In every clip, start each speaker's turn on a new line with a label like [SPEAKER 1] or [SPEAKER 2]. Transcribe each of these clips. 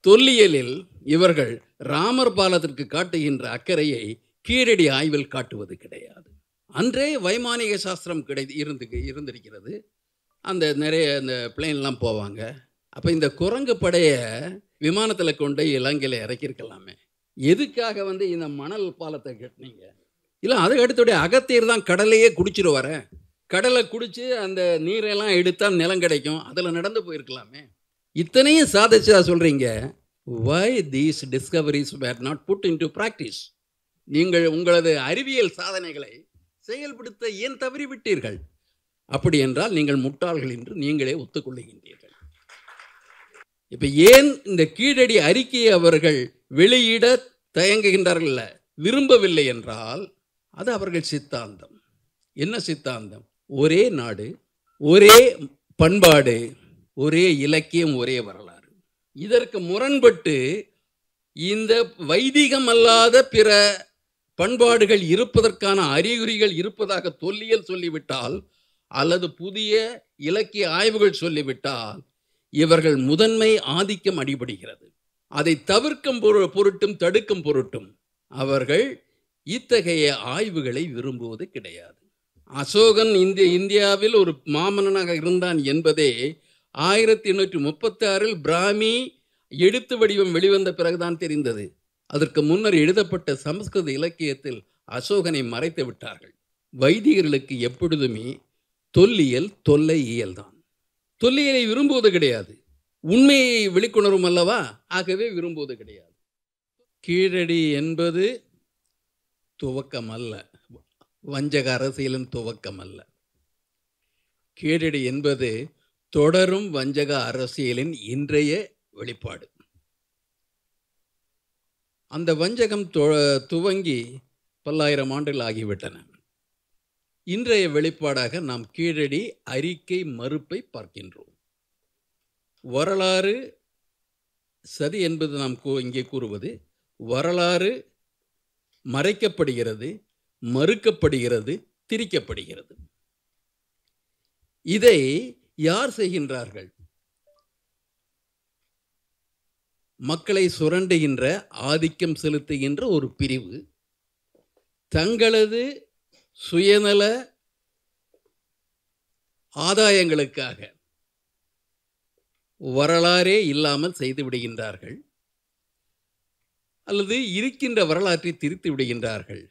[SPEAKER 1] தொல்லியலில் இவர்கள் ராமர் பாலத்திற்கு காட்டுகின்ற அக்கறையை கீழடி ஆய்வில் காட்டுவது கிடையாது. அன்றே வைமானிக சாஸ்திரம் இருந்திருக்கிறது. அந்த நிறைய அந்த பிளேன்லாம் போவாங்க. அப்போ இந்த குரங்கு படையை விமானத்தில் கொண்டு இலங்கையில் இறக்கியிருக்கலாமே. எதுக்காக இந்த மணல் பாலத்தை கட்டினீங்க? இல்லை, அதுக்கு அடுத்துடைய அகத்தியர் தான் கடலையே குடிச்சிருவார. கடலை குடித்து அந்த நீரெல்லாம் எடுத்தால் நிலம் கிடைக்கும். அதில் நடந்து போயிருக்கலாமே. இத்தனையும் சாதிச்சா சொல்கிறீங்க. why these discoveries were not put into practice? நீங்கள் உங்களது அறிவியல் சாதனைகளை செயல்படுத்த ஏன் தவறிவிட்டீர்கள்? அப்படி என்றால் நீங்கள் முட்டாள்கள் என்று நீங்களே ஒத்துக்கொள்ளுகின்றீர்கள். இப்போ ஏன் இந்த கீழடி அறிக்கையை அவர்கள் வெளியிட தயங்குகின்றார்கள், விரும்பவில்லை என்றால் அது அவர்கள் சித்தாந்தம். என்ன சித்தாந்தம்? ஒரே நாடு, ஒரே பண்பாடு, ஒரே இலக்கியம், ஒரே வரலாறு. இதற்கு முரண்பட்டு இந்த வைதிகம் அல்லாத பிற பண்பாடுகள் இருப்பதற்கான அறிகுறிகள் இருப்பதாக தொல்லியல் சொல்லிவிட்டால் அல்லது புதிய இலக்கிய ஆய்வுகள் சொல்லிவிட்டால் இவர்கள் முதன்மை ஆதிக்கம் அடிபடுகிறது. அதை தவிர்க்கும் பொருட்டும் தடுக்கும் பொருட்டும் அவர்கள் இத்தகைய ஆய்வுகளை விரும்புவது கிடையாது. அசோகன் இந்தியாவில் ஒரு மாமன்னனாக இருந்தான் என்பதே 1836 பிராமி எழுத்து வடிவம் வெளிவந்த பிறகுதான் தெரிந்தது. அதற்கு முன்னர் எழுதப்பட்ட சமஸ்கிருத இலக்கியத்தில் அசோகனை மறைத்து விட்டார்கள். வைதிகர்களுக்கு எப்பொழுதுமே தொல்லியல் தொல்லை இயல் தான். தொல்லியலை விரும்புவது கிடையாது. உண்மையை வெளிக்கொணரும் அல்லவா, ஆகவே விரும்புவது கிடையாது. கீழடி என்பது துவக்கம் அல்ல, வஞ்சக அரசியலின் துவக்கம் அல்ல. கீழடி என்பது தொடரும் வஞ்சக அரசியலின் இன்றைய வெளிப்பாடு. அந்த வஞ்சகம் துவங்கி பல்லாயிரம் ஆண்டுகள் ஆகிவிட்டன. இன்றைய வெளிப்பாடாக நாம் கீழடி அறிக்கை மறுப்பை பார்க்கின்றோம். வரலாறு சதி என்பது நாம் இங்கே கூறுவது, வரலாறு மறைக்கப்படுகிறது, மறுக்கப்படுகிறது, திரிக்கப்படுகிறது. இதை யார் செய்கின்றார்கள்? மக்களை சுரண்டுகின்ற, ஆதிக்கம் செலுத்துகின்ற ஒரு பிரிவு தங்களது சுயநல ஆதாயங்களுக்காக வரலாறே இல்லாமல் செய்து விடுகின்றார்கள், அல்லது இருக்கின்ற வரலாற்றை திரித்து விடுகின்றார்கள்.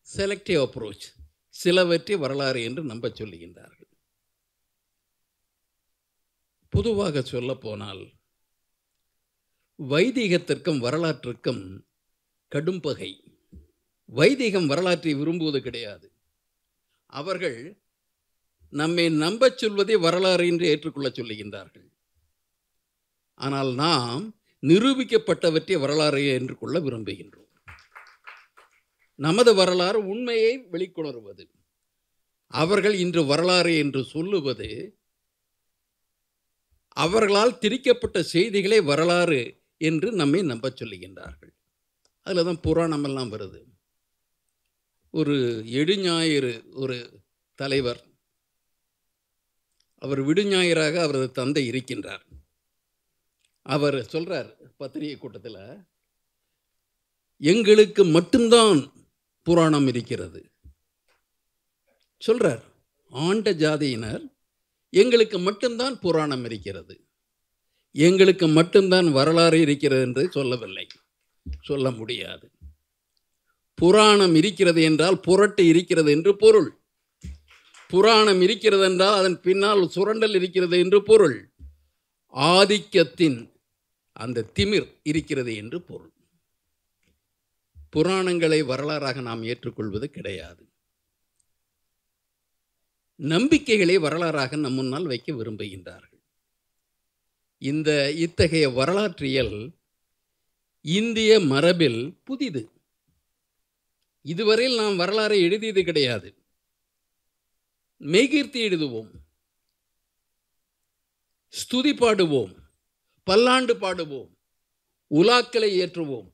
[SPEAKER 1] செலக்டிவ் அப்ரோச், சிலவற்றை வரலாறு என்று நம்ப சொல்லுகின்றார்கள். பொதுவாக சொல்ல போனால் வைதிகத்திற்கும் வரலாற்றுக்கும் கடும் பகை. வைதிகம் வரலாற்றை விரும்புவது கிடையாது. அவர்கள் நம்மை நம்ப சொல்வதை வரலாறு என்று ஏற்றுக்கொள்ள சொல்லுகின்றார்கள். ஆனால் நாம் நிரூபிக்கப்பட்டவற்றை வரலாறு என்று கொள்ள விரும்புகின்றோம். நமது வரலாறு உண்மையை வெளிக்கொணர்வது. அவர்கள் இன்று வரலாறு என்று சொல்லுவது அவர்களால் திரிக்கப்பட்ட செய்திகளை வரலாறு என்று நம்மை நம்ப சொல்லுகின்றார்கள். அதில் தான் புராணமெல்லாம் வருது. ஒரு எடுஞாயிறு ஒரு தலைவர், அவர் விடுஞாயிறாக அவரது தந்தை இருக்கின்றார். அவர் சொல்றார் பத்திரிகை கூட்டத்தில், எங்களுக்கு மட்டும்தான் புராணம் இருக்கிறது சொல்றார். ஆண்ட ஜாதியினர் எங்களுக்கு மட்டும்தான் புராணம் இருக்கிறது, எங்களுக்கு மட்டும்தான் வரலாறு இருக்கிறது என்று சொல்லவில்லை, சொல்ல முடியாது. புராணம் இருக்கிறது என்றால் புரட்டு இருக்கிறது என்று பொருள். புராணம் இருக்கிறது என்றால் அதன் பின்னால் சுரண்டல் இருக்கிறது என்று பொருள். ஆதிக்கத்தின் அந்த திமிர் இருக்கிறது என்று பொருள். புராணங்களை வரலாறாக நாம் ஏற்றுக்கொள்வது கிடையாது. நம்பிக்கைகளை வரலாறாக நம் முன்னால் வைக்க விரும்புகின்றார்கள். இத்தகைய வரலாற்றியல் இந்திய மரபில் புதிது. இதுவரையில் நாம் வரலாறை எழுதியது கிடையாது. மெய்கீர்த்தி எழுதுவோம், ஸ்துதி பாடுவோம், பல்லாண்டு பாடுவோம், உலாக்களை ஏற்றுவோம்.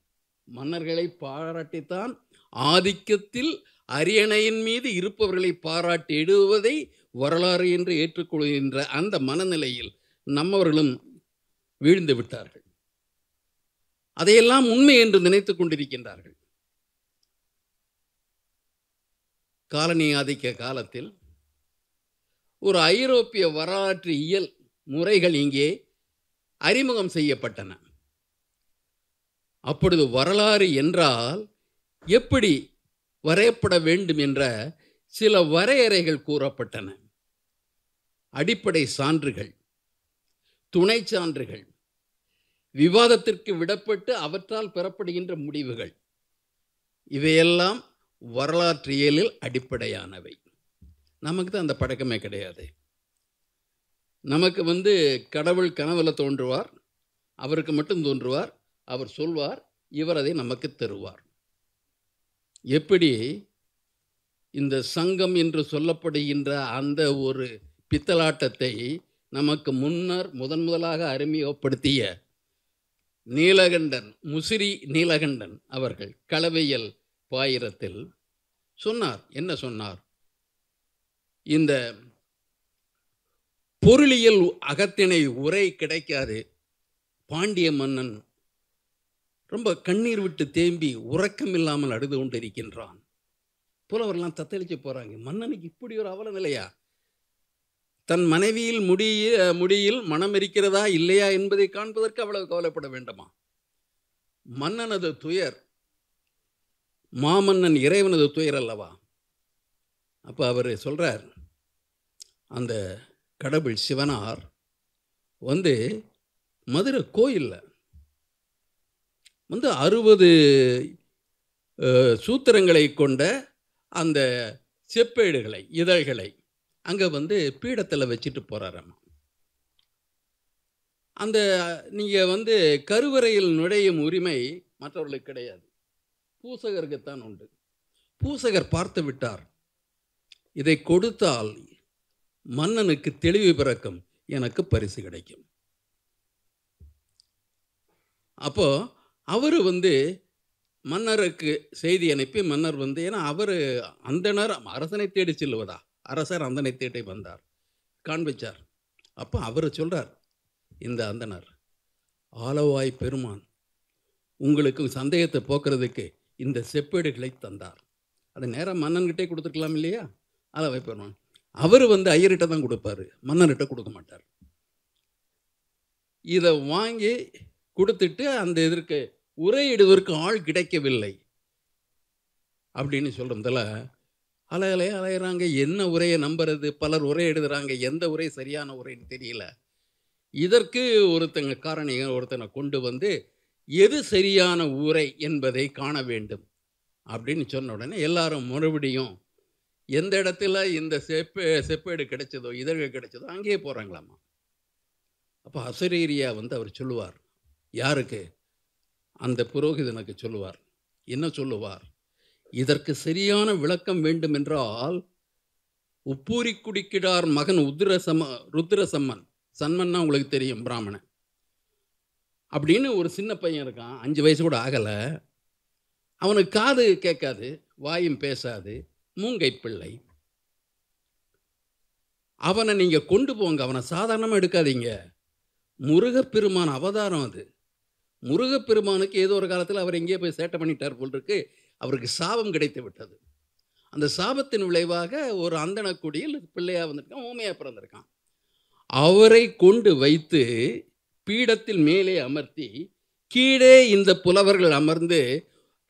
[SPEAKER 1] மன்னர்களை பாராட்டித்தான், ஆதிக்கத்தில் அரியணையின் மீது இருப்பவர்களை பாராட்டி எழுதுவதை வரலாறு என்று ஏற்றுக்கொள்கின்ற அந்த மனநிலையில் நம்மவர்களும் வீழ்ந்து விட்டார்கள். அதையெல்லாம் உண்மை என்று நினைத்துக் கொண்டிருக்கின்றார்கள். காலனி ஆதிக்க காலத்தில் ஒரு ஐரோப்பிய வரலாற்று இயல் முறைகள் இங்கே அறிமுகம் செய்யப்பட்டன. அப்பொழுது வரலாறு என்றால் எப்படி வரையப்பட வேண்டும் என்ற சில வரையறைகள் கூறப்பட்டன. அடிப்படை சான்றுகள், துணை சான்றுகள், விவாதத்திற்கு விடப்பட்டு அவற்றால் பெறப்படுகின்ற முடிவுகள், இவையெல்லாம் வரலாற்றியலில் அடிப்படையானவை. நமக்கு தான் அந்த பழக்கமே கிடையாது. நமக்கு கடவுள் கனவுல தோன்றுவார், அவருக்கு மட்டும் தோன்றுவார், அவர் சொல்வார், இவர் அதை நமக்கு தருவார். எப்படி இந்த சங்கம் என்று சொல்லப்படுகின்ற அந்த ஒரு பித்தலாட்டத்தை நமக்கு முன்னர் முதலாக அறிமுகப்படுத்திய நீலகண்டன், முசிறி நீலகண்டன் அவர்கள் களவியல் பாயிரத்தில் சொன்னார். என்ன சொன்னார்? இந்த பொருளியல் அகத்திணை உரை கிடைக்காது. பாண்டிய மன்னன் ரொம்ப கண்ணீர் விட்டு தேம்பி உறக்கம் இல்லாமல் அழுது கொண்டிருக்கின்றான். புலவரெல்லாம் தத்தளிச்சு போறாங்க. மன்னனுக்கு இப்படி ஒரு அவல நிலையா? தன் மனைவியில் முடியில் மனம் இருக்கிறதா இல்லையா என்பதை காண்பதற்கு அவ்வளவு கவலைப்பட வேண்டுமா? மன்னனது துயர் மாமன்னன் இறைவனது துயர் அல்லவா? அப்போ அவர் சொல்றார், அந்த கடவுள் சிவனார் மதுரை கோயிலில் 60 சூத்திரங்களை கொண்ட அந்த செப்பேடுகளை, இதழ்களை அங்கே பீடத்தில் வச்சுட்டு போகிறாராம். அந்த நீங்கள் கருவறையில் நுழையும் உரிமை மற்றவர்களுக்கு கிடையாது, பூசகருக்குத்தான் உண்டு. பூசகர் பார்த்து விட்டார், இதை கொடுத்தால் மன்னனுக்கு தெளிவு பிறக்கும், எனக்கு பரிசு கிடைக்கும். அப்போ அவர் மன்னருக்கு செய்தி அனுப்பி, மன்னர் ஏன்னா அவர் அந்தனர் அரசனை தேடி செல்வதா, அரசர் அந்தனை தேடி வந்தார், காண்பிச்சார். அப்போ அவர் சொல்றார், இந்த அந்தனர் ஆலவாய் பெருமான் உங்களுக்கு சந்தேகத்தை போக்குறதுக்கு இந்த செப்பேடுகளை தந்தார். அதை நேராக மன்னன்கிட்டே கொடுத்துருக்கலாம் இல்லையா? ஆலவாய் பெருமான் அவர் ஐயர்கிட்ட தான் கொடுப்பாரு, மன்னர்கிட்ட கொடுக்க மாட்டார். இதை வாங்கி கொடுத்துட்டு அந்த இதற்கு உரையிடுவதற்கு ஆள் கிடைக்கவில்லை அப்படின்னு சொல்றதுல அலையிறாங்க. என்ன உரையை நம்புறது? பலர் உரை எழுதுறாங்க, எந்த உரை சரியான உரைன்னு தெரியல. இதற்கு ஒருத்தனை கொண்டு எது சரியான உரை என்பதை காண வேண்டும் அப்படின்னு சொன்ன உடனே எல்லாரும் மறுபடியும் எந்த இடத்துல இந்த செப்பேடு கிடைச்சதோ, இதழ்கள் கிடைச்சதோ அங்கேயே போகிறாங்களாமா. அப்போ அசரீரியா அவர் சொல்லுவார், யாருக்கு? அந்த புரோகிதனுக்கு சொல்லுவார். என்ன சொல்லுவார்? இதற்கு சரியான விளக்கம் வேண்டும் என்றால் உப்பூரி குடிக்கிடார் மகன் ருத்ரசம்மன், சன்மன்னா உங்களுக்கு தெரியும், பிராமணன் அப்படின்னு ஒரு சின்ன பையன் இருக்கான், 5 வயசு கூட ஆகலை. அவனுக்கு காது கேட்காது, வாயும் பேசாது, மூங்கை பிள்ளை. அவனை நீங்கள் கொண்டு போங்க, அவனை சாதாரணமாக எடுக்காதீங்க. முருகப்பெருமான் அவதாரம் அது. முருகப்பெருமானுக்கு ஏதோ ஒரு காலத்தில் அவர் எங்கேயோ போய் சேட்டை பண்ணிட்டார் போல் இருக்கு, அவருக்கு சாபம் கிடைத்து விட்டது. அந்த சாபத்தின் விளைவாக ஒரு அந்தனக்குடியில் பிள்ளையாக வந்திருக்கான், ஊமையாக பிறந்திருக்கான். அவரை கொண்டு வைத்து பீடத்தில் மேலே அமர்த்தி கீழே இந்த புலவர்கள் அமர்ந்து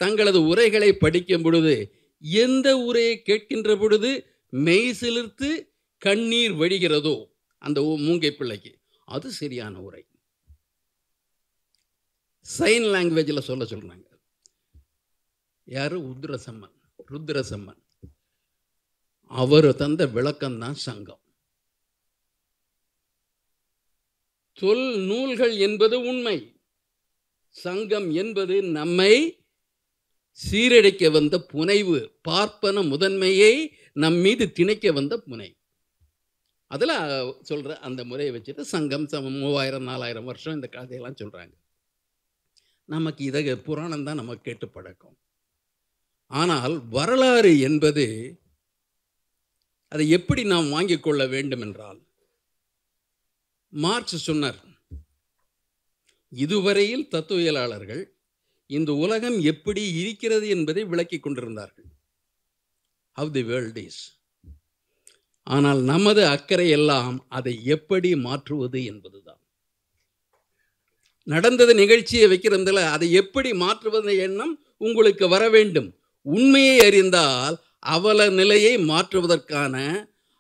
[SPEAKER 1] தங்களது உரைகளை படிக்கும் பொழுது எந்த உரையை கேட்கின்ற பொழுது மெய் சிலிர்த்து கண்ணீர் வடிகிறதோ அந்த மூங்கை பிள்ளைக்கு அது சரியான உரை. சைன் லாங்குவேஜில் சொல்றாங்க. யாரு? ருத்ரசம்மன். அவர் தந்த விளக்கம்தான் சங்கம். சொல் நூல்கள் என்பது உண்மை, சங்கம் என்பது நம்மை சீரழிக்க வந்த புனைவு, பார்ப்பன முதன்மையை நம் மீது திணிக்க வந்த புனை. அதில் சொல்கிற அந்த முறையை வச்சுட்டு சங்கம் 3000-4000 வருஷம் இந்த கதையெல்லாம் சொல்கிறாங்க. நமக்கு இதை புராணம் தான் நமக்கு கேட்டு பழக்கம். ஆனால் வரலாறு என்பது அதை எப்படி நாம் வாங்கிக் கொள்ள வேண்டும் என்றால், மார்க்ஸ் சொன்னார், இதுவரையில் தத்துவியலாளர்கள் இந்த உலகம் எப்படி இருக்கிறது என்பதை விளக்கிக் கொண்டிருந்தார்கள். How the world is. ஆனால் நமது அக்கறை எல்லாம் அதை எப்படி மாற்றுவது என்பதுதான். நடந்தது நிகழ்ச்சியை வைக்கிறதுல அதை எப்படி மாற்றுவது எண்ணம் உங்களுக்கு வர வேண்டும். உண்மையை அறிந்தால் அவல நிலையை மாற்றுவதற்கான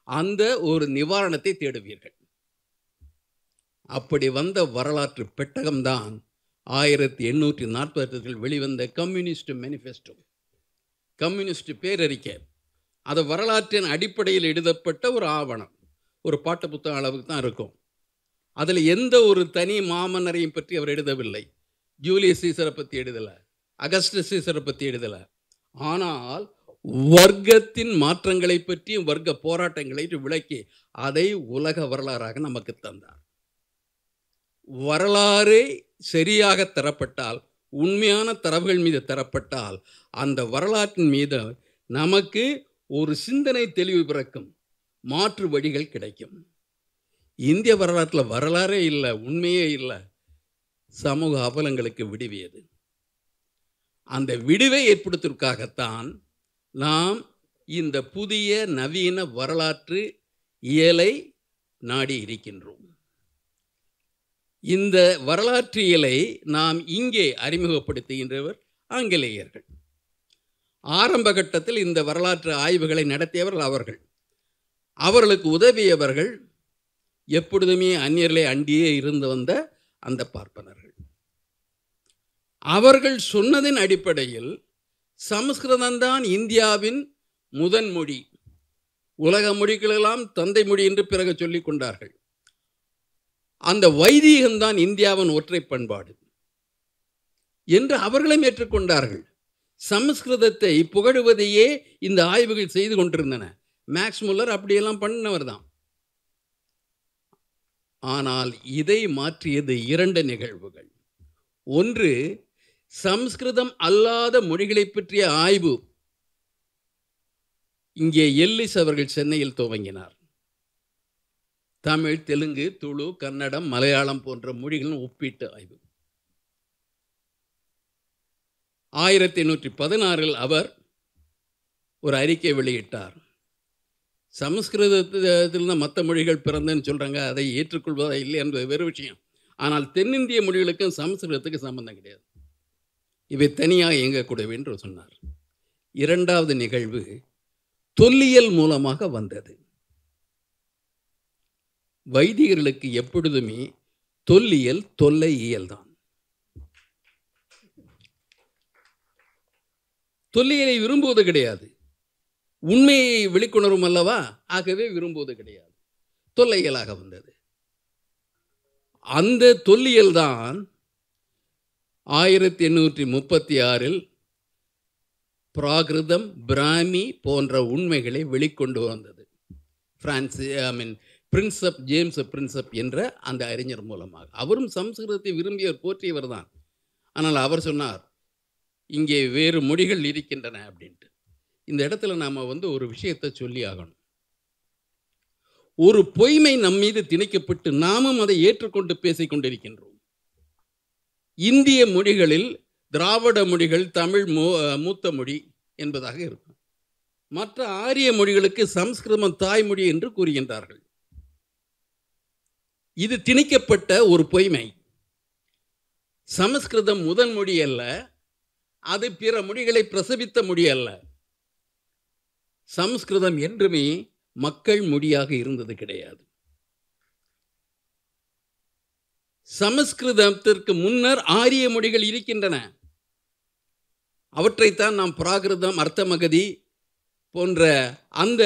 [SPEAKER 1] அந்த ஒரு நிவாரணத்தை தேடுவீர்கள். அப்படி வந்த வரலாற்று பெட்டகம்தான் 1848 வெளிவந்த கம்யூனிஸ்ட் மேனிஃபெஸ்டோ, கம்யூனிஸ்ட் பேரறிக்கை. அது வரலாற்றின் அடிப்படையில் எழுதப்பட்ட ஒரு ஆவணம், ஒரு பாட்டு புத்தகம் அளவுக்கு தான் இருக்கும். அதில் எந்த ஒரு தனி மாமன்னரையும் பற்றி அவர் எழுதவில்லை. ஜூலியஸ் சீசரை பற்றி எழுதலை, அகஸ்டஸ் சீசரை பற்றி எழுதலை. ஆனால் வர்க்கத்தின் மாற்றங்களை பற்றியும் வர்க்க போராட்டங்களை விளக்கி அதை உலக வரலாறாக நமக்கு தந்தார். வரலாறு சரியாக தரப்பட்டால், உண்மையான தரவுகள் மீது தரப்பட்டால், அந்த வரலாற்றின் மீது நமக்கு ஒரு சிந்தனை தெளிவு பிறக்கும், மாற்று வழிகள் கிடைக்கும். இந்திய வரலாற்றில் வரலாறே இல்லை, உண்மையே இல்லை. சமூக அவலங்களுக்கு விடுவியது. அந்த விடுவை ஏற்படுத்துவதற்காகத்தான் நாம் இந்த புதிய நவீன வரலாற்று இயலை நாடி இருக்கின்றோம். இந்த வரலாற்று இயலை நாம் இங்கே அறிமுகப்படுத்துகின்றவர் ஆங்கிலேயர்கள். ஆரம்ப கட்டத்தில் இந்த வரலாற்று ஆய்வுகளை நடத்தியவர்கள் அவர்கள். அவர்களுக்கு உதவியவர்கள் எப்பொழுதுமே அந்நியர்களை அண்டியே இருந்து வந்த அந்த பார்ப்பனர்கள். அவர்கள் சொன்னதின் அடிப்படையில் சமஸ்கிருதம்தான் இந்தியாவின் முதன் மொழி, உலக மொழிகளெல்லாம் தந்தை மொழி என்று பிறகு சொல்லிக் கொண்டார்கள். அந்த வைதீகம்தான் இந்தியாவின் ஒற்றை பண்பாடு என்று அவர்களும் ஏற்றுக்கொண்டார்கள். சமஸ்கிருதத்தை புகழுவதையே இந்த ஆய்வுகள் செய்து கொண்டிருந்தன. மேக்ஸ் முல்லர் அப்படியெல்லாம் பண்ணினவர் தான். ஆனால் இதை மாற்றியது இரண்டு நிகழ்வுகள். ஒன்று, சமஸ்கிருதம் அல்லாத மொழிகளை பற்றிய ஆய்வு. இங்கே எல்லிஸ் அவர்கள் சென்னையில் துவங்கினார். தமிழ், தெலுங்கு, துளு, கன்னடம், மலையாளம் போன்ற மொழிகளின் ஒப்பீட்டு ஆய்வு. 1816 அவர் ஒரு அறிக்கை வெளியிட்டார். சமஸ்கிருதத்தில் தான் மற்ற மொழிகள் பிறந்தன்னு சொல்கிறாங்க, அதை ஏற்றுக்கொள்வதா இல்லை என்பது வேறு விஷயம். ஆனால் தென்னிந்திய மொழிகளுக்கும் சமஸ்கிருதத்துக்கு சம்பந்தம் கிடையாது, இவை தனியாக இயங்கக்கூடவே என்று சொன்னார். இரண்டாவது நிகழ்வு தொல்லியல் மூலமாக வந்தது. வைதிகர்களுக்கு எப்பொழுதுமே தொல்லியல் தொல்லை இயல் தான். தொல்லியலை விரும்புவது கிடையாது, உண்மையை வெளிக்கொணரும் அல்லவா, ஆகவே விரும்புவது கிடையாது, தொல்லையலாக வந்தது. அந்த தொல்லியல் தான் 1836 பிராகிருதம், பிராமி போன்ற உண்மைகளை வெளிக்கொண்டு வந்தது. பிரின்சப் ஜேம்ஸ் பிரின்சப் என்ற அந்த அறிஞர் மூலமாக. அவரும் சமஸ்கிருதத்தை விரும்பியவர், போற்றியவர் தான். ஆனால் அவர் சொன்னார், இங்கே வேறு மொழிகள் இருக்கின்றன அப்படின்ட்டு. இந்த இடத்துல நாம் ஒரு விஷயத்தை சொல்லி ஆகணும். ஒரு பொய்மை நம் மீது திணிக்கப்பட்டு நாமும் அதை ஏற்றுக்கொண்டு பேசிக்கொண்டிருக்கின்றோம். இந்திய மொழிகளில் திராவிட மொழிகள் தமிழ் மூத்த மொழி என்பதாக இருக்கும். மற்ற ஆரிய மொழிகளுக்கு சமஸ்கிருதம் தாய்மொழி என்று கூறுகின்றார்கள். இது திணிக்கப்பட்ட ஒரு பொய்மை. சமஸ்கிருதம் முதன் மொழி அல்ல, அது பிற மொழிகளை பிரசவித்த மொழி அல்ல. சமஸ்கிருதம் என்றுமே மக்கள் மொழியாக இருந்தது கிடையாது. சமஸ்கிருதத்திற்கு முன்னர் ஆரிய மொழிகள் இருக்கின்றன. அவற்றைத்தான் நாம் பிராகிருதம், அர்த்தமகதி போன்ற அந்த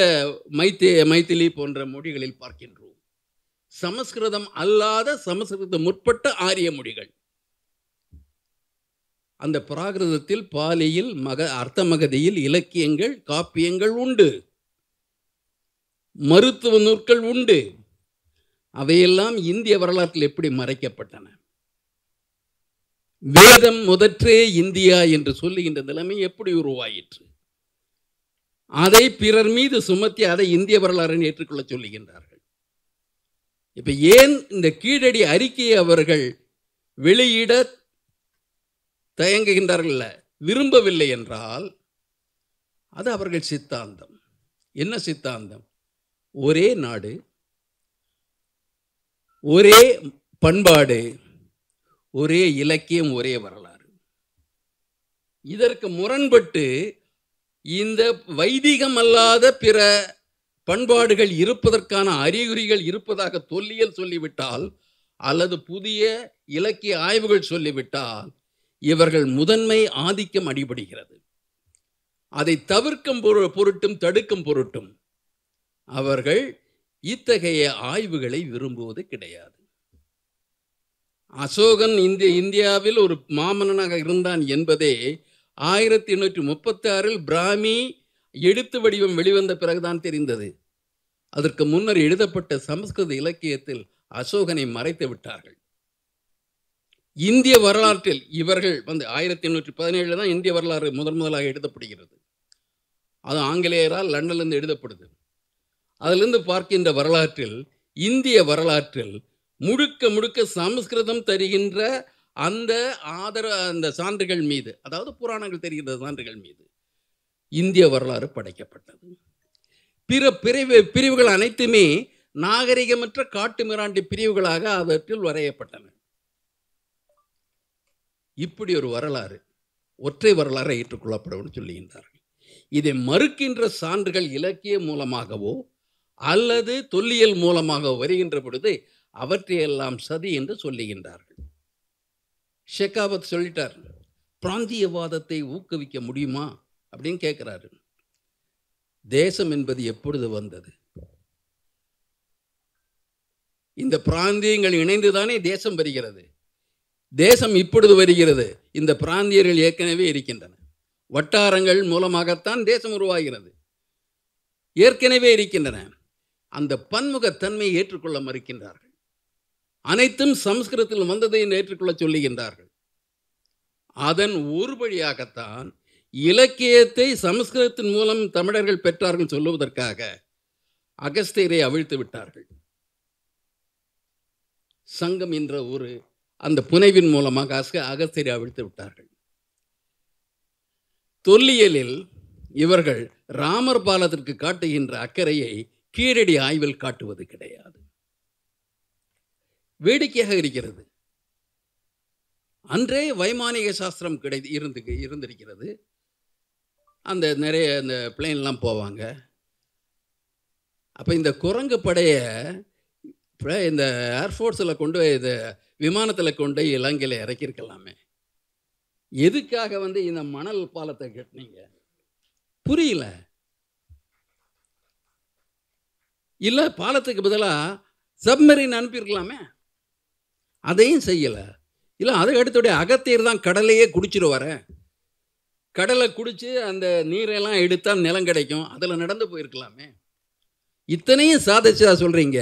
[SPEAKER 1] மைத்திலி போன்ற மொழிகளில் பார்க்கின்றோம். சமஸ்கிருதம் அல்லாத, சமஸ்கிருதம் முற்பட்ட ஆரிய மொழிகள். அந்த பிராகிருதத்தில், பாலியில், அர்த்தமகதியில் இலக்கியங்கள், காப்பியங்கள் உண்டு, மருத்துவ நூற்கள் உண்டு. அவையெல்லாம் இந்திய வரலாற்றில் எப்படி மறைக்கப்பட்டன? வேதம் முதற்றே இந்தியா என்று சொல்லுகின்ற நிலைமை எப்படி உருவாயிற்று? அதை பிறர் மீது சுமத்தி அதை இந்திய வரலாறு ஏற்றுக்கொள்ள சொல்லுகின்றார்கள். இப்ப ஏன் இந்த கீழடி அறிக்கையை அவர்கள் வெளியிட தயங்குகின்றார்கள், விரும்பவில்லை என்றால் அது அவர்கள் சித்தாந்தம். என்ன சித்தாந்தம்? ஒரே நாடு, ஒரே பண்பாடு, ஒரே இலக்கியம், ஒரே வரலாறு. இதற்கு முரண்பட்டு இந்த வைதிகம் அல்லாத பிற பண்பாடுகள் இருப்பதற்கான அறிகுறிகள் இருப்பதாக தொல்லியல் சொல்லிவிட்டால் அல்லது புதிய இலக்கிய ஆய்வுகள் சொல்லிவிட்டால் இவர்கள் முதன்மை ஆதிக்கம் அடிபடுகிறது. அதை தவிர்க்கும் பொருட்டும் தடுக்கும் பொருட்டும் அவர்கள் இத்தகைய ஆய்வுகளை விரும்புவது கிடையாது. அசோகன் இந்தியாவில் ஒரு மாமன்னனாக இருந்தான் என்பதே 1836 பிராமி எழுத்து வடிவம் வெளிவந்த பிறகுதான் தெரிந்தது. அதற்கு முன்னர் எழுதப்பட்ட சமஸ்கிருத இலக்கியத்தில் அசோகனை மறைத்து விட்டார்கள். இந்திய வரலாற்றில் இவர்கள் 1817 தான் இந்திய வரலாறு முதலாக எழுதப்படுகிறது. அது ஆங்கிலேயரால் லண்டனிலிருந்து எழுதப்படுது. அதிலிருந்து பார்க்கின்ற வரலாற்றில், இந்திய வரலாற்றில் முழுக்க முழுக்க சமஸ்கிருதம் தருகின்ற அந்த சான்றுகள் மீது, அதாவது புராணங்கள் தெரிகின்ற சான்றுகள் மீது இந்திய வரலாறு படைக்கப்பட்டது. பிற பிரிவுகள் அனைத்துமே நாகரிகமற்ற காட்டு மிராண்டி பிரிவுகளாக அவற்றில் வரையப்பட்டன. இப்படி ஒரு வரலாறு ஒற்றை வரலாறை ஏற்றுக்கொள்ளப்படும் சொல்லுகின்றார்கள். இதை மறுக்கின்ற சான்றுகள் இலக்கிய மூலமாகவோ அல்லது தொல்லியல் மூலமாக வருகின்ற பொழுது அவற்றையெல்லாம் சதி என்று சொல்லுகின்றார்கள். ஷெகாவத் சொல்லிட்டார், பிராந்தியவாதத்தை ஊக்குவிக்க முடியுமா அப்படின்னு கேட்கிறாரு. தேசம் என்பது எப்பொழுது வந்தது? இந்த பிராந்தியங்கள் இணைந்துதானே தேசம் வருகிறது. தேசம் இப்பொழுது வருகிறது. இந்த பிராந்தியர்கள் ஏற்கனவே இருக்கின்றன. வட்டாரங்கள் மூலமாகத்தான் தேசம் உருவாகிறது, ஏற்கனவே இருக்கின்றன. அந்த பன்முகத்தன்மையை ஏற்றுக்கொள்ள மறுக்கின்றார்கள். அனைத்தும் சமஸ்கிருதத்தில் வந்ததை ஏற்றுக்கொள்ள சொல்லுகின்றார்கள். அதன் ஒரு வழியாகத்தான் இலக்கியத்தை சமஸ்கிருதத்தின் மூலம் தமிழர்கள் பெற்றார்கள் சொல்லுவதற்காக அகஸ்தியரை அவிழ்த்து விட்டார்கள். சங்கம் என்ற ஒரு அந்த புனைவின் மூலமாக அகஸ்தியரை அவிழ்த்து விட்டார்கள். தொல்லியலில் இவர்கள் ராமர் பாலத்திற்கு காட்டுகின்ற அக்கறையை கீழடி ஆய்வில் காட்டுவது கிடையாது. வேடிக்கையாக இருக்கிறது. அன்றே வைமானிக சாஸ்திரம் இருந்திருக்கிறது. அந்த நிறைய இந்த பிளேன்லாம் போவாங்க. அப்போ இந்த குரங்கு படையை இந்த ஏர்ஃபோர்ஸில் கொண்டு இது விமானத்தில் கொண்டு இலங்கையில் இறக்கியிருக்கலாமே. எதுக்காக இந்த மணல் பாலத்தை கட்டினீங்க? புரியல. இல்லை, பாலத்துக்கு பதிலாக சப்மரீன் அனுப்பியிருக்கலாமே, அதையும் செய்யலை. இல்லை, அதுக்கு அடுத்துடைய அகத்தியர் தான் கடலையே குடிச்சிட்டு வர, கடலை குடித்து அந்த நீரெல்லாம் எடுத்தால் நிலம் கிடைக்கும், அதில் நடந்து போயிருக்கலாமே. இத்தனையும் சாதிச்சா சொல்கிறீங்க.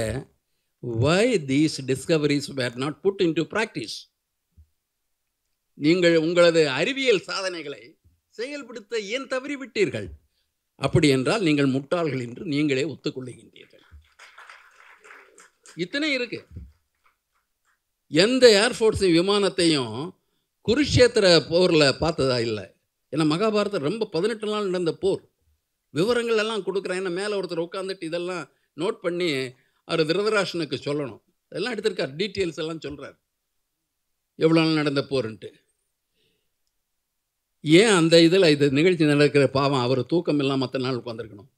[SPEAKER 1] why these discoveries were not put into practice? நீங்கள் உங்களது அறிவியல் சாதனைகளை செயல்படுத்த ஏன் தவறிவிட்டீர்கள்? அப்படி என்றால் நீங்கள் முட்டாள்கள் என்று நீங்களே ஒத்துக்கொள்ளுகின்றீர்கள். இத்தனை இருக்கு. எந்த ஏர்ஃபோர்ஸ் விமானத்தையும் குருஷேத்திர போரில் பார்த்ததா இல்லை. ஏன்னா மகாபாரதம் ரொம்ப 18 நாள் நடந்த போர். விவரங்கள் எல்லாம் கொடுக்குறேன். ஏன்னா மேலே ஒருத்தர் உட்காந்துட்டு இதெல்லாம் நோட் பண்ணி அவர் திருதராஷ்டனுக்கு சொல்லணும். அதெல்லாம் எடுத்திருக்கார், டீட்டெயில்ஸ் எல்லாம் சொல்கிறார், எவ்வளோ நாள் நடந்த போருன்ட்டு. ஏன் அந்த இதில் இது நிகழ்ச்சி நடக்கிற பாவம் அவர் தூக்கம் இல்லாமல் மற்ற நாள் உட்காந்துருக்கணும்?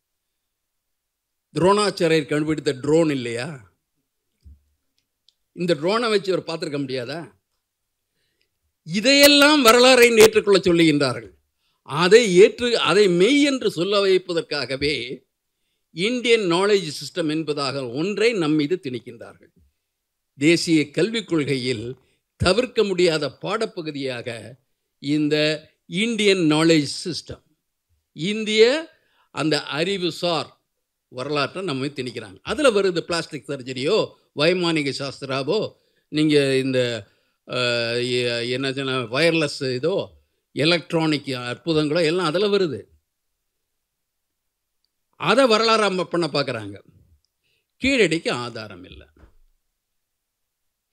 [SPEAKER 1] துரோணாச்சாரியர் கண்டுபிடித்த ட்ரோன் இல்லையா? இந்த ட்ரோனை வச்சு அவர் பார்த்துருக்க முடியாதா? இதையெல்லாம் வரலாறை ஏற்றுக்கொள்ள சொல்லுகின்றார்கள். அதை மெய் என்று சொல்ல வைப்பதற்காகவே இந்தியன் நாலேஜ் சிஸ்டம் என்பதாக ஒன்றை நம் மீது திணிக்கின்றார்கள். தேசிய கல்விக் கொள்கையில் தவிர்க்க முடியாத பாடப்பகுதியாக இந்த இந்தியன் நாலேஜ் சிஸ்டம், இந்திய அந்த அறிவுசார் வரலாற்றை நம்ம திணிக்கிறாங்க. அதில் வருது பிளாஸ்டிக் சர்ஜரியோ வைமானிக சாஸ்திராவோ, நீங்கள் இந்த என்ன வயர்லெஸ் இதோ எலக்ட்ரானிக் அற்புதங்களோ எல்லாம் அதில் வருது. அதை வரலாறு பண்ண பார்க்குறாங்க. கீழடிக்கு ஆதாரம் இல்லை.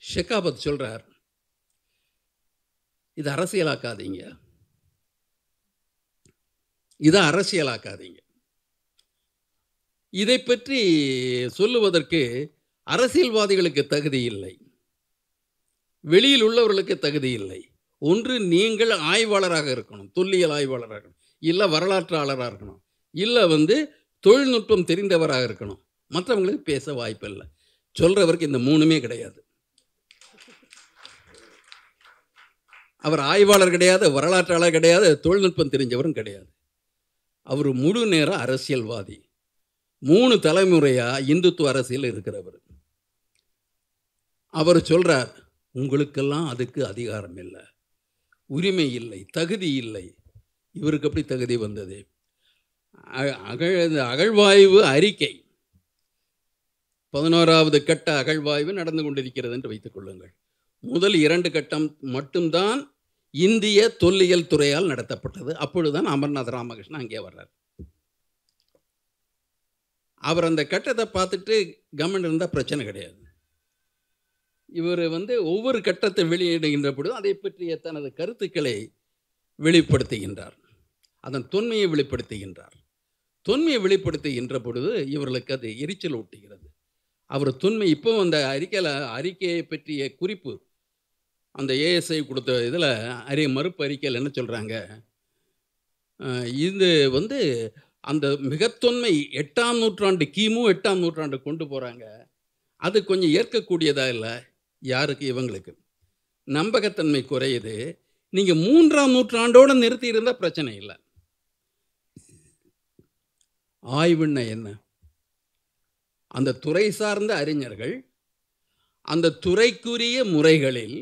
[SPEAKER 1] ஷெகாவத் சொல்கிறார், இது அரசியலாக்காதீங்க, இதை அரசியலாக்காதீங்க. இதை பற்றி சொல்லுவதற்கு அரசியல்வாதிகளுக்கு தகுதி இல்லை, வெளியில் உள்ளவர்களுக்கு தகுதி இல்லை. ஒன்று நீங்கள் ஆய்வாளராக இருக்கணும், தொல்லியல் ஆய்வாளராக இருக்கணும், இல்லை வரலாற்றாளராக இருக்கணும், இல்லை தொழில்நுட்பம் தெரிந்தவராக இருக்கணும். மற்றவங்களுக்கு பேச வாய்ப்பு இல்லை. சொல்கிறவருக்கு இந்த மூணுமே கிடையாது. அவர் ஆய்வாளர் கிடையாது, வரலாற்றாளர் கிடையாது, தொழில்நுட்பம் தெரிஞ்சவரும் கிடையாது. அவர் முழு நேர அரசியல்வாதி, 3 தலைமுறையாக இந்துத்துவ அரசியல் இருக்கிறவர். அவர் சொல்கிறார், உங்களுக்கெல்லாம் அதுக்கு அதிகாரம் இல்லை, உரிமை இல்லை, தகுதி இல்லை. இவருக்கு எப்படி தகுதி வந்தது? அகழ்வாய்வு அறிக்கை 11வது கட்ட அகழ்வாய்வு நடந்து கொண்டிருக்கிறது என்று வைத்துக் கொள்ளுங்கள். முதல் 2 கட்டம் மட்டும்தான் இந்திய தொல்லியல் துறையால் நடத்தப்பட்டது. அப்பொழுதுதான் அமர்நாத் ராமகிருஷ்ணன் அங்கே வர்றார். அவர் அந்த கட்டத்தை பார்த்துட்டு கவர்மெண்ட் இருந்தால் பிரச்சனை கிடையாது. இவர் ஒவ்வொரு கட்டத்தை வெளியிடுகின்ற பொழுது அதை பற்றிய தனது கருத்துக்களை வெளிப்படுத்துகின்றார், அதன் தொன்மையை வெளிப்படுத்துகின்றார். தொன்மையை வெளிப்படுத்துகின்ற பொழுது இவர்களுக்கு அது எரிச்சல் ஊட்டுகிறது. அவர் தொன்மை இப்போ அந்த அறிக்கையை பற்றிய குறிப்பு அந்த ஏஎஸ்ஐ கொடுத்த இதில் மறுப்பு அறிக்கையில் என்ன சொல்கிறாங்க, இது அந்த மிகத்தொன்மை 8ஆம் நூற்றாண்டு கிமு 8ஆம் நூற்றாண்டு கொண்டு போகிறாங்க. அது கொஞ்சம் ஏற்கக்கூடியதாக இல்லை. யாருக்கு? இவங்களுக்கு நம்பகத்தன்மை குறையுது. நீங்கள் 3ஆம் நூற்றாண்டோடு நிறுத்தி இருந்தால் பிரச்சனை இல்லை. ஆய்வுன்னா என்ன? அந்த துறை சார்ந்த அறிஞர்கள் அந்த துறைக்குரிய முறைகளில்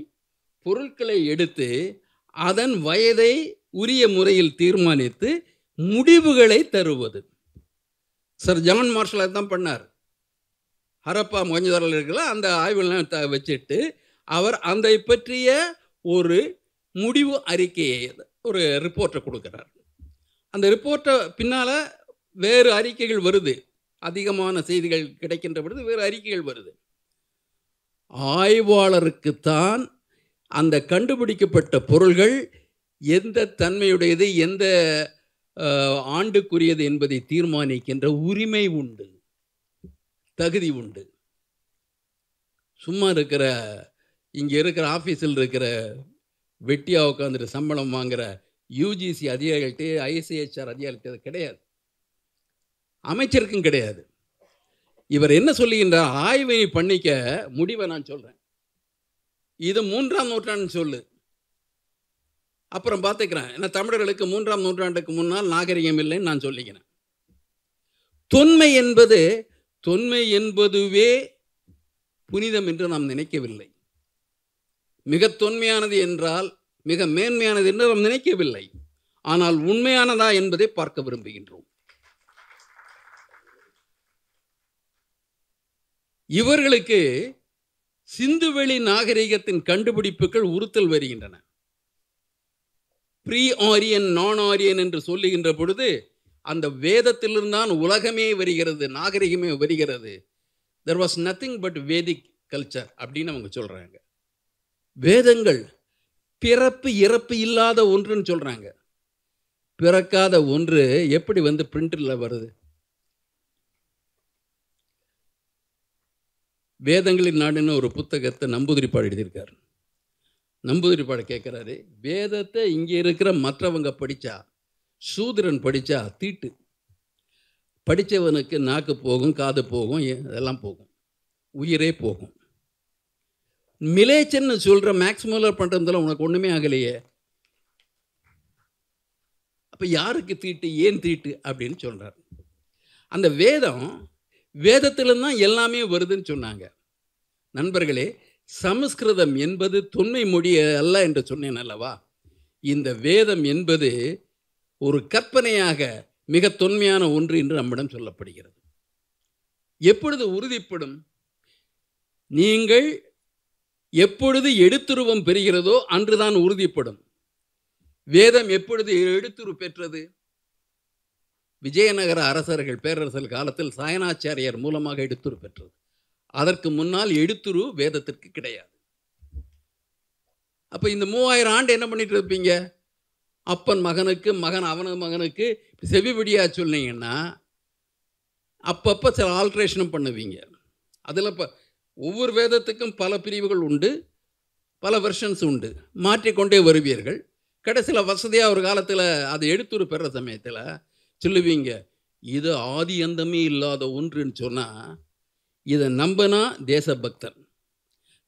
[SPEAKER 1] பொருட்களை எடுத்து அதன் வயதை உரிய முறையில் தீர்மானித்து முடிவுகளை தருவது. சர் ஜான் மார்ஷல் தான் பண்ணார். ஹரப்பா மொஹஞ்சதாரோவில் இருக்கிற அந்த ஆய்வுலாம் வச்சுட்டு அவர் அதை பற்றிய ஒரு முடிவு அறிக்கையை, ஒரு ரிப்போர்ட்டை கொடுக்குறார். அந்த ரிப்போர்ட்டை பின்னால் வேறு அறிக்கைகள் வருது, அதிகமான செய்திகள் கிடைக்கின்ற பொழுது வேறு அறிக்கைகள் வருது. ஆய்வாளருக்குத்தான் அந்த கண்டுபிடிக்கப்பட்ட பொருள்கள் எந்த தன்மையுடையது, எந்த ஆண்டுக்குரியது என்பதை தீர்மானிக்கின்ற உரிமை உண்டு, தகுதி உண்டு. சும்மா இருக்கிற இங்கே இருக்கிற ஆஃபீஸில் இருக்கிற வெட்டியாக உட்காந்துட்டு சம்பளம் வாங்குகிற யூஜிசி அதிகாரிகள்கிட்ட, ஐசிஹெச்ஆர் அதிகாரிகள்கிட்ட கிடையாது, அமைச்சருக்கும் கிடையாது. இவர் என்ன சொல்லுகின்றார்? ஆய்வை பண்ணிக்க முடிவை நான் சொல்கிறேன், இது 3ஆம் நூற்றாண்டு சொல்லு, அப்புறம் பார்த்துக்கிறேன். ஏன்னா தமிழர்களுக்கு 3ஆம் நூற்றாண்டுக்கு முன்னால் நாகரிகம் இல்லைன்னு நான் சொல்லிக்கிறேன். தொன்மை என்பதுவே புனிதம் என்று நாம் நினைக்கவில்லை. மிக தொன்மையானது என்றால் மிக மேன்மையானது என்று நாம் நினைக்கவில்லை. ஆனால் உண்மையானதா என்பதை பார்க்க விரும்புகின்றோம். இவர்களுக்கு சிந்துவெளி நாகரிகத்தின் கண்டுபிடிப்புகள் உறுத்தல் வருகின்றன. ப்ரீ ஆரியன், நான் ஆரியன் என்று சொல்லுகின்ற பொழுது அந்த வேதத்திலிருந்தான் உலகமே வருகிறது, நாகரிகமே வருகிறது. there was nothing but Vedic culture அப்படின்னு அவங்க சொல்றாங்க. வேதங்கள் பிறப்பு இறப்பு இல்லாத ஒன்றுன்னு சொல்றாங்க. பிறக்காத ஒன்று எப்படி பிரிண்டில் வருது? வேதங்களின் நாடுன்னு ஒரு புத்தகத்தை நம்பூதிரிப்பாடு எழுதியிருக்கார். நம்பூதிரிப்பாடு கேட்குறாரு, வேதத்தை இங்கே இருக்கிற மற்றவங்க படித்தா, சூத்திரன் படித்தா தீட்டு, படித்தவனுக்கு நாக்கு போகும், காது போகும், அதெல்லாம் போகும், உயிரே போகும். மிலேச்சன்னு சொல்கிற மேக்ஸ்முலர் பண்ணுறதுல உனக்கு ஒன்றுமே ஆகலையே, அப்போ யாருக்கு தீட்டு, ஏன் தீட்டு அப்படின்னு சொல்கிறார். அந்த வேதத்தில்தான் எல்லாமே வருதுன்னு சொன்னாங்க. நண்பர்களே, சமஸ்கிருதம் என்பது தொன்மை மொழி அல்ல என்று சொன்னேன் அல்லவா? இந்த வேதம் என்பது ஒரு கற்பனையாக மிக தொன்மையான ஒன்று என்று நம்மிடம் சொல்லப்படுகிறது. எப்பொழுது உறுதிப்படும்? நீங்கள் எப்பொழுது எடுத்துருவம் பெறுகிறதோ அன்றுதான் உறுதிப்படும். வேதம் எப்பொழுது எடுத்துரு பெற்றது? விஜயநகர அரசர்கள், பேரரசர் காலத்தில் சாயனாச்சாரியார் மூலமாக எடுத்துரு பெற்றது. அதற்கு முன்னால் எடுத்துரு வேதத்திற்கு கிடையாது. அப்போ இந்த 3000 ஆண்டு என்ன பண்ணிட்டு இருப்பீங்க? அப்பன் மகனுக்கு, மகன் அவனது மகனுக்கு செவிவழியா சொன்னீங்கன்னா, அப்பப்போ சில ஆல்ட்ரேஷனும் பண்ணுவீங்க. அதில் இப்போ ஒவ்வொரு வேதத்துக்கும் பல பிரிவுகள் உண்டு, பல வெர்ஷன்ஸ் உண்டு. மாற்றிக்கொண்டே வருவீர்கள். கடைசியில் வசதியாக ஒரு காலத்தில் அதை எடுத்துரு பெற சமயத்தில் சொல்லுவீங்க, இது ஆதி அந்தமே இல்லாத ஒன்றுன்னு சொன்னால், இதை நம்பினா தேசபக்தன்,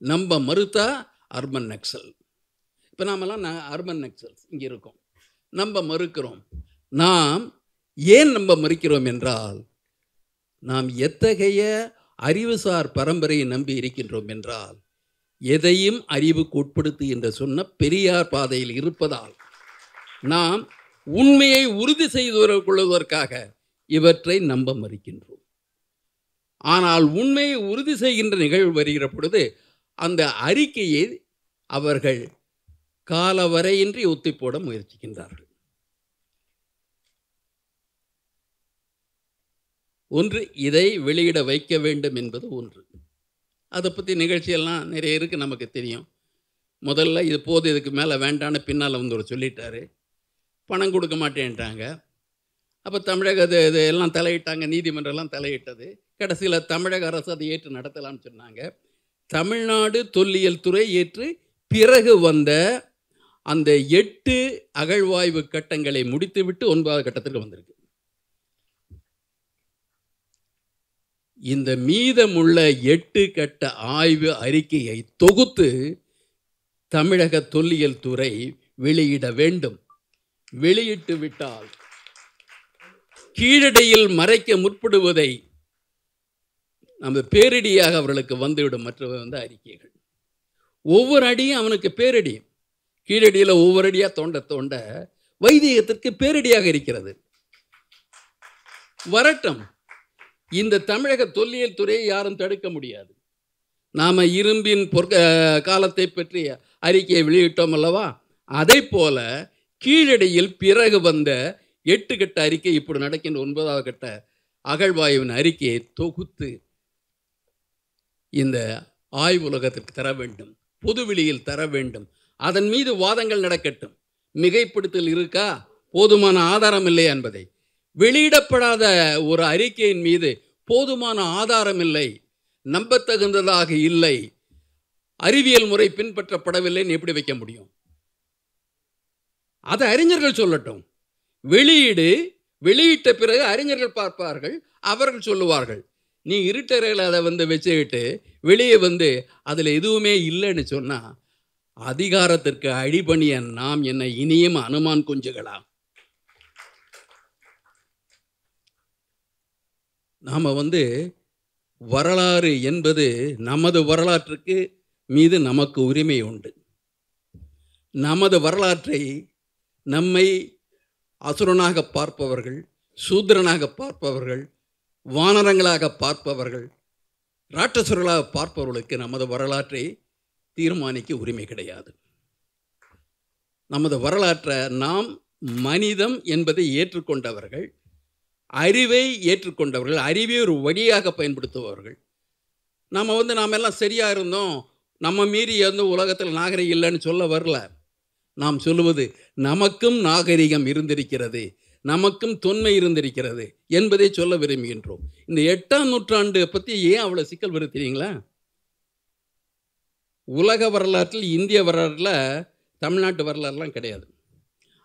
[SPEAKER 1] நம்ப மறுத்தா அர்பன் நக்சல். இப்போ நாமெல்லாம் அர்பன் நக்சல்ஸ் இங்கே இருக்கோம், நம்ப மறுக்கிறோம். நாம் ஏன் நம்ப மறுக்கிறோம் என்றால், நாம் எத்தகைய அறிவுசார் பரம்பரையை நம்பி இருக்கின்றோம் என்றால், எதையும் அறிவுக்கு உட்படுத்து என்று சொன்ன பெரியார் பாதையில் இருப்பதால் நாம் உண்மையை உறுதி செய்து கொள்வதற்காக இவற்றை நம்ப மறுக்கின்றோம். ஆனால் உண்மையை உறுதி செய்கின்ற நிகழ்வு வருகிற பொழுது அந்த அறிக்கையை அவர்கள் காலவரையின்றி ஒத்திப்போட முயற்சிக்கின்றார்கள். ஒன்று, இதை வெளியிட வைக்க வேண்டும் என்பது ஒன்று. அதை பற்றி நிகழ்ச்சியெல்லாம் நிறைய இருக்குது, நமக்கு தெரியும். முதல்ல இது போது, இதுக்கு மேலே வேண்டான்னு பின்னால் வந்து ஒரு சொல்லிட்டாரு. பணம் கொடுக்க மாட்டேன்ட்டாங்க. அப்போ தமிழக இது எல்லாம் தலையிட்டாங்க, நீதிமன்றம்லாம் தலையிட்டது. கடைசியில் தமிழக அரசு அதை ஏற்று நடத்தலாம்னு சொன்னாங்க. தமிழ்நாடு தொல்லியல் துறை ஏற்று பிறகு வந்த அந்த 8 அகழ்வாய்வு கட்டங்களை முடித்துவிட்டு 9வது கட்டத்திற்கு வந்திருக்கு. இந்த மீதமுள்ள 8 கட்ட ஆய்வு அறிக்கையை தொகுத்து தமிழக தொல்லியல் துறை வெளியிட வேண்டும். வெளியிட்டு விட்டால் கீழடியில் மறைக்க முற்படுவதை நம்ம பேரிடியாக அவர்களுக்கு வந்துவிடும். மற்ற அறிக்கைகள் ஒவ்வொரு அடியும் அவனுக்கு பேரடி. கீழடியில் ஒவ்வொரு அடியாக தோண்ட தோண்ட வைதிகத்திற்கு பேரடியாக இருக்கிறது. வரட்டும், இந்த தமிழக தொல்லியல் துறையை யாரும் தடுக்க முடியாது. நாம் இரும்பின் காலத்தை பற்றிய அறிக்கையை வெளியிட்டோம் அல்லவா, அதை போல கீழடியில் பிறகு வந்த 8 கட்ட அறிக்கை, இப்படி நடக்கின்ற 9வது கட்ட அகழ்வாய்வின் அறிக்கையை தொகுத்து இந்த ஆய்வுலகத்திற்கு தர வேண்டும், பொதுவெளியில் தர வேண்டும். அதன் மீது வாதங்கள் நடக்கட்டும். மிகைப்படுத்தல் இருக்கா, போதுமான ஆதாரம் இல்லை என்பதை, வெளியிடப்படாத ஒரு அறிக்கையின் மீது போதுமான ஆதாரம் இல்லை, நம்பத்தகுந்ததாக இல்லை, அறிவியல் முறை பின்பற்றப்படவில்லைன்னு எப்படி வைக்க முடியும்? அதை அறிஞர்கள் சொல்லட்டும். வெளியிட்ட பிறகு அறிஞர்கள் பார்ப்பார்கள், அவர்கள் சொல்லுவார்கள். நீ இருட்டறையில் அதை வச்சுக்கிட்டு வெளியே அதில் எதுவுமே இல்லைன்னு சொன்னால், அதிகாரத்திற்கு அடிபணிய நாம் என்ன இனியும் அனுமான் குஞ்சுகளா? நாம் வரலாறு என்பது நமது வரலாற்றுக்கு மீது நமக்கு உரிமை உண்டு. நமது வரலாற்றை நம்மை அசுரனாக பார்ப்பவர்கள், சூத்திரனாக பார்ப்பவர்கள், வானரங்களாக பார்ப்பவர்கள், ராட்சசர்களாக பார்ப்பவர்களுக்கு நமது வரலாற்றை தீர்மானிக்க உரிமை கிடையாது. நமது வரலாற்றை நாம் மனிதம் என்பதை ஏற்றுக்கொண்டவர்கள், அறிவை ஏற்றுக்கொண்டவர்கள், அறிவை ஒரு வழியாக பயன்படுத்துபவர்கள். நாம் எல்லாம் சரியாக இருந்தோம், நம்ம மீறி உலகத்தில் நாகரிகம் இல்லைன்னு சொல்ல வரல. நாம் சொல்லுவது நமக்கும் நாகரிகம் இருந்திருக்கிறது, நமக்கும் தொன்மை இருந்திருக்கிறது என்பதை சொல்ல விரும்புகின்றோம். இந்த 8ஆம் நூற்றாண்டு பற்றி ஏன் அவ்வளோ சிக்கல் வருது தெரியுங்களா? உலக வரலாற்றில், இந்திய வரலாற்றில் தமிழ்நாட்டு வரலாறுலாம் கிடையாது.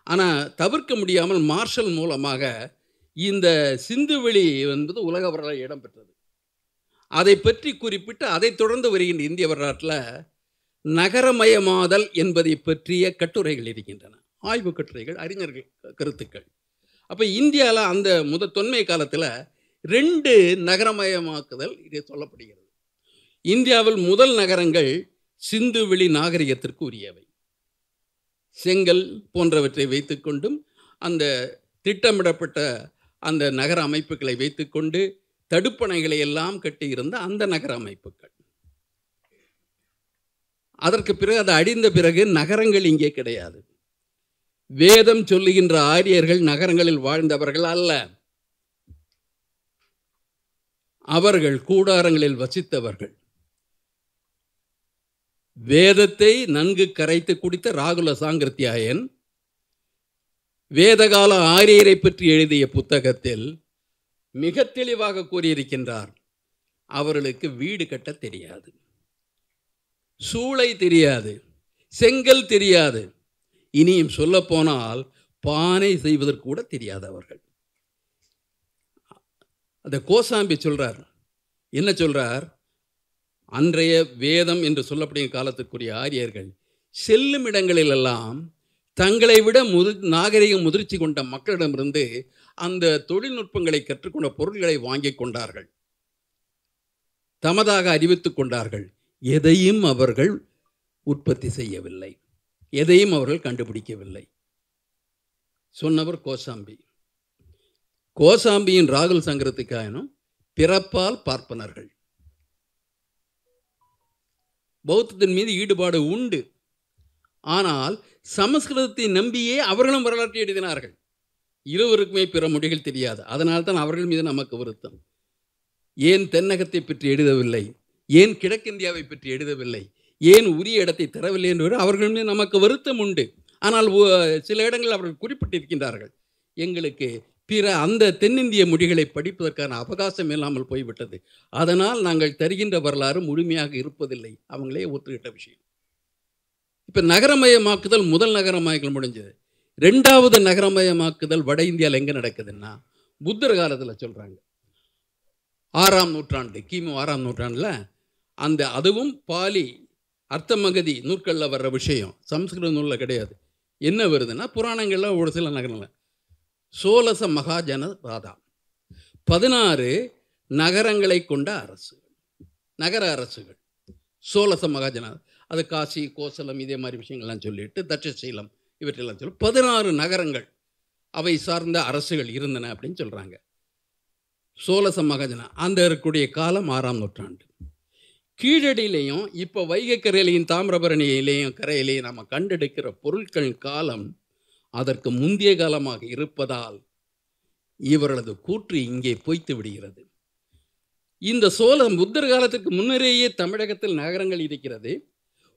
[SPEAKER 1] ஆனால் தவிர்க்க முடியாமல் மார்ஷல் மூலமாக இந்த சிந்துவெளி என்பது உலக வரலாறு இடம்பெற்றது. அதை பற்றி குறிப்பிட்டு அதை தொடர்ந்து வருகின்ற இந்திய வரலாற்றில் நகரமயமாதல் என்பதை பற்றிய கட்டுரைகள் இருக்கின்றன, ஆய்வு கட்டுரைகள், அறிஞர்கள் கருத்துக்கள். அப்போ இந்தியாவில் அந்த தொன்மை காலத்தில் 2 நகரமயமாக்குதல் இது சொல்லப்படுகிறது. இந்தியாவில் முதல் நகரங்கள் சிந்துவெளி நாகரிகத்திற்கு உரியவை. செங்கல் போன்றவற்றை வைத்துக்கொண்டும் அந்த திட்டமிடப்பட்ட அந்த நகர அமைப்புகளை வைத்துக்கொண்டு தடுப்பணைகளை எல்லாம் கட்டியிருந்த அந்த நகர அமைப்புகள். அதற்கு பிறகு அது அடிந்த பிறகு நகரங்கள் இங்கே கிடையாது. வேதம் சொல்லுகின்ற ஆரியர்கள் நகரங்களில் வாழ்ந்தவர்கள் அல்ல, அவர்கள் கூடாரங்களில் வசித்தவர்கள். வேதத்தை நன்கு கரைத்து குடித்த ராகுல சாங்கிருத்தியாயன் வேதகால ஆரியரை பற்றி எழுதிய புத்தகத்தில் மிக தெளிவாக கூறியிருக்கின்றார். அவர்களுக்கு வீடு கட்ட தெரியாது, சூளை தெரியாது, செங்கல் தெரியாது, இனியும் சொல்ல போனால் பானை செய்வதற்கு கூட தெரியாது அவர்கள். அந்த கோசாம்பி சொல்றார், என்ன சொல்றார்? அன்றைய வேதம் என்று சொல்லப்படும் காலத்துக்குரிய ஆரியர்கள் செல்லும் இடங்களிலெல்லாம் தங்களை விட நாகரிக முதிர்ச்சி கொண்ட மக்களிடமிருந்து அந்த தொழில்நுட்பங்களை கற்றுக்கொண்ட பொருட்களை வாங்கி கொண்டார்கள், தமதாக அறிவித்துக் கொண்டார்கள். எதையும் அவர்கள் உற்பத்தி செய்யவில்லை, எதையும் அவர்கள் கண்டுபிடிக்கவில்லை. சொன்னவர் கோசாம்பி. கோசாம்பியின் ராகுல் சங்கரத்துக்காயனும் பிறப்பால் பார்ப்பனர்கள். பௌத்தத்தின் மீது ஈடுபாடு உண்டு, ஆனால் சமஸ்கிருதத்தை நம்பியே அவர்களும் வரலாற்றை எழுதினார்கள். இருவருக்குமே பிற மொழிகள் தெரியாது. அதனால்தான் அவர்கள் மீது நமக்கு வருத்தம். ஏன் தென்னகத்தை பற்றி எழுதவில்லை, ஏன் கிழக்கிந்தியாவை பற்றி எழுதவில்லை, ஏன் உரிய இடத்தை தரவில்லை என்று அவர்கள் மீது நமக்கு வருத்தம் உண்டு. ஆனால் சில இடங்களில் அவர்கள் குறிப்பிட்டிருக்கின்றார்கள், எங்களுக்கு பிற அந்த தென்னிந்திய மொழிகளை படிப்பதற்கான அவகாசம் இல்லாமல் போய்விட்டது, அதனால் நாங்கள் தருகின்ற வரலாறு முழுமையாக இருப்பதில்லை. அவங்களே ஒத்துக்கிட்ட விஷயம். இப்போ நகரமயமாக்குதல் முதல் நகரமயமாக்கல் முடிஞ்சது. ரெண்டாவது நகரமயமாக்குதல் வட இந்தியாவில் எங்கே நடக்குதுன்னா புத்தர் காலத்தில் சொல்கிறாங்க. 6ஆம் நூற்றாண்டு, கிமு 6ஆம் நூற்றாண்டில் அந்த அதுவும் பாலி அர்த்தமகதி நூற்களில் வர்ற விஷயம், சம்ஸ்கிருத நூலில் கிடையாது. என்ன வருதுன்னா புராணங்களில் ஒரு சில நகரங்கள் சோழச மகாஜன ராதா 16 நகரங்களை கொண்ட அரசு, நகர அரசுகள் சோழச மகாஜன, அது காசி கோசலம் இதே மாதிரி விஷயங்கள்லாம் சொல்லிட்டு தட்சசீலம் இவற்றெல்லாம் சொல்லி 16 நகரங்கள் அவை சார்ந்த அரசுகள் இருந்தன அப்படின்னு சொல்கிறாங்க. சோழச மகாஜன அந்த இருக்கக்கூடிய காலம் 6ஆம் நூற்றாண்டு. கீழடியிலையும் இப்போ வைகை கரையிலையும் தாமிரபரணியிலையும் கரையிலையும் நம்ம கண்டெடுக்கிற பொருட்கள் காலம் அதற்கு முந்தைய காலமாக இருப்பதால் இவர்களது கூற்று இங்கே பொய்த்து விடுகிறது. இந்த சோழம் புத்தர் காலத்துக்கு முன்னரேயே தமிழகத்தில் நகரங்கள் இருக்கிறது,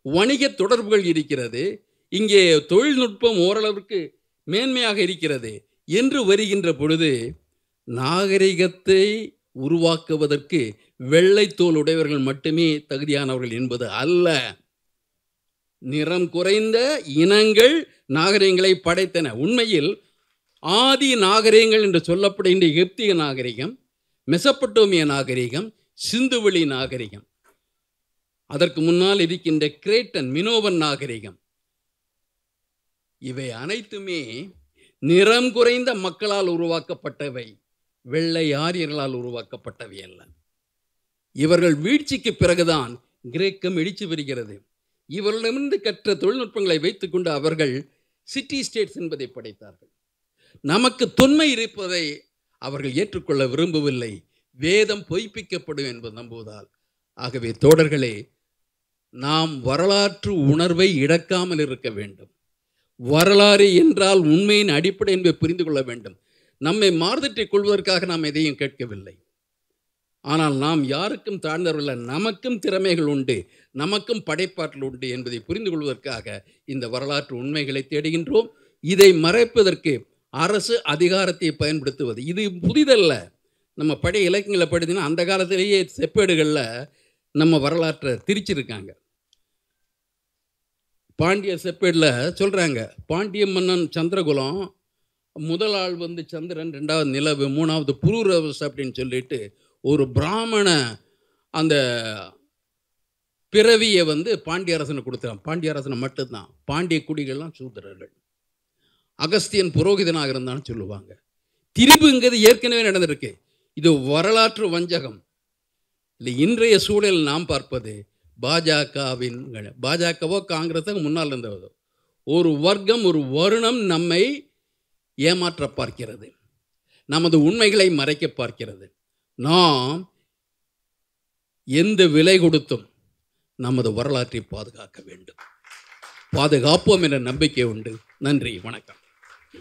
[SPEAKER 1] வணிக தொடர்புகள் இருக்கிறது, இங்கே தொழில்நுட்பம் ஓரளவிற்கு மேன்மையாக இருக்கிறது என்று வருகின்ற பொழுது நாகரிகத்தை உருவாக்குவதற்கு வெள்ளைத்தோல் உடையவர்கள் மட்டுமே தகுதியானவர்கள் என்பது அல்ல. நிறம் குறைந்த இனங்கள் நாகரிகங்களை படைத்தன. உண்மையில் ஆதி நாகரிகங்கள் என்று சொல்லப்படுகின்ற எகிப்திய நாகரிகம், மெசப்பட்டோமிய நாகரிகம், சிந்துவெளி நாகரிகம், அதற்கு முன்னால் இருக்கின்ற கிரேட்டன் மினோவன் நாகரிகம், இவை அனைத்துமே நிறம் குறைந்த மக்களால் உருவாக்கப்பட்டவை, வெள்ளை ஆரியர்களால் உருவாக்கப்பட்டவை அல்ல. இவர்கள் வீழ்ச்சிக்கு பிறகுதான் கிரேக்கம் எழுச்சி வருகிறது. இவர்களிடமிருந்து கற்ற தொழில்நுட்பங்களை வைத்துக்கொண்டு அவர்கள் சிட்டி ஸ்டேட்ஸ் என்பதை படைத்தார்கள். நமக்கு தொன்மை இருப்பதை அவர்கள் ஏற்றுக்கொள்ள விரும்பவில்லை. வேதம் பொய்ப்பிக்கப்படும் என்பது நம்புவதால். ஆகவே தோழர்களே, நாம் வரலாற்று உணர்வை இழக்காமல் இருக்க வேண்டும். வரலாறு என்றால் உண்மையின் அடிப்படை என்பதை புரிந்து கொள்ள வேண்டும். நம்மை மாறுதட்டிக் கொள்வதற்காக நாம் எதையும் கேட்கவில்லை. ஆனால் நாம் யாருக்கும் தாழ்ந்தவர்கள், நமக்கும் திறமைகள் உண்டு, நமக்கும் படைப்பாற்றல் உண்டு என்பதை புரிந்து கொள்வதற்காக இந்த வரலாற்று உண்மைகளை தேடுகின்றோம். இதை மறைப்பதற்கு அரசு அதிகாரத்தை பயன்படுத்துவது இது புதிதல்ல. நம்ம பழைய இலக்கியங்களை படித்தீங்கன்னா அந்த காலத்திலேயே செப்பேடுகளில் நம்ம வரலாற்றை திரிச்சிருக்காங்க. பாண்டிய செப்பேடில் சொல்கிறாங்க, பாண்டிய மன்னன் சந்திரகுலம், முதல் ஆள் வந்து சந்திரன், ரெண்டாவது நிலவு, மூணாவது புரூரவஸ் அப்படின்னு சொல்லிட்டு ஒரு பிராமண அந்த பிறவியை வந்து பாண்டிய அரசனை கொடுத்தான். பாண்டிய அரசனை மட்டும்தான், பாண்டிய குடிகள்லாம் சூத்திரர்கள். அகஸ்தியன் புரோகிதனாக இருந்தான்னு சொல்லுவாங்க. திரிபுங்கிறது ஏற்கனவே நடந்திருக்கு. இது வரலாற்று வஞ்சகம். இல்லை, இன்றைய சூழலில் நாம் பார்ப்பது பாஜகவின், பாஜகவோ காங்கிரஸோ முன்னால் இருந்ததோ ஒரு வர்க்கம், ஒரு வருணம் நம்மை ஏமாற்ற பார்க்கிறது, நமது உண்மைகளை மறைக்க பார்க்கிறது. நாம் எந்த விலை கொடுத்தும் நமது வரலாற்றை பாதுகாக்க வேண்டும். பாதுகாப்போம் என்ற நம்பிக்கை உண்டு. நன்றி, வணக்கம்.